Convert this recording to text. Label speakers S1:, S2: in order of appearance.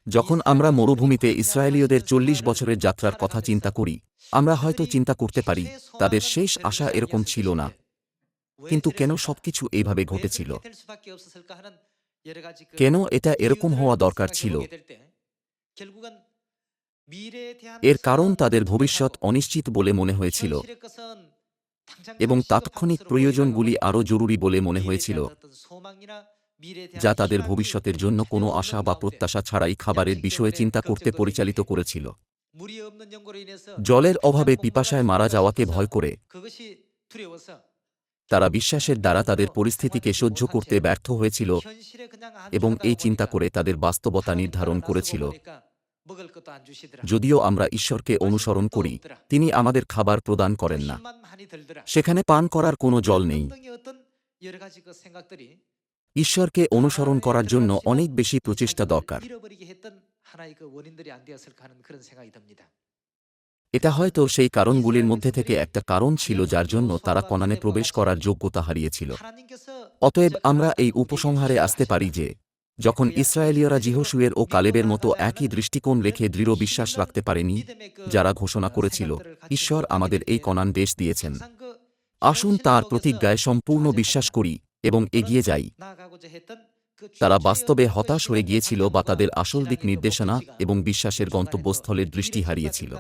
S1: যখন আমরা মরুভূমিতে ইসরায়েলীয়দের ৪০ বছরের যাত্রার কথা চিন্তা করি, আমরা হয়তো চিন্তা করতে পারি তাদের শেষ আশা এরকম ছিল না। কিন্তু কেন সবকিছু এইভাবে ঘটেছিল? কেন এটা এরকম হওয়া দরকার ছিল? এর কারণ তাদের ভবিষ্যৎ অনিশ্চিত বলে মনে হয়েছিল এবং তাৎক্ষণিক প্রয়োজনগুলি আরও জরুরি বলে মনে হয়েছিল, যা তাদের ভবিষ্যতের জন্য কোনো আশা বা প্রত্যাশা ছাড়াই খাবারের বিষয়ে চিন্তা করতে পরিচালিত করেছিল। জলের অভাবে পিপাসায় মারা যাওয়াকে ভয় করে তারা বিশ্বাসের দ্বারা তাদের পরিস্থিতিকে সহ্য করতে ব্যর্থ হয়েছিল এবং এই চিন্তা করে তাদের বাস্তবতা নির্ধারণ করেছিল, যদিও আমরা ঈশ্বরকে অনুসরণ করি, তিনি আমাদের খাবার প্রদান করেন না। সেখানে পান করার কোনো জল নেই। ঈশ্বরকে অনুসরণ করার জন্য অনেক বেশি প্রচেষ্টা দরকার। এটা হয়তো সেই কারণগুলির মধ্যে থেকে একটা কারণ ছিল যার জন্য তারা কনানে প্রবেশ করার যোগ্যতা হারিয়েছিল। অতএব আমরা এই উপসংহারে আসতে পারি যে, যখন ইসরায়েলীয়রা যিহোশুয়ের ও কালেবের মতো একই দৃষ্টিকোণ রেখে দৃঢ় বিশ্বাস রাখতে পারেনি, যারা ঘোষণা করেছিল, ঈশ্বর আমাদের এই কনান দেশ দিয়েছেন, আসুন তাঁর প্রতিজ্ঞায় সম্পূর্ণ বিশ্বাস করি এবং এগিয়ে যাই, তারা বাস্তবে হতাশ হয়ে গিয়েছিল বা তাদের আসল দিক নির্দেশনা এবং বিশ্বাসের গন্তব্যস্থলের দৃষ্টি হারিয়েছিল।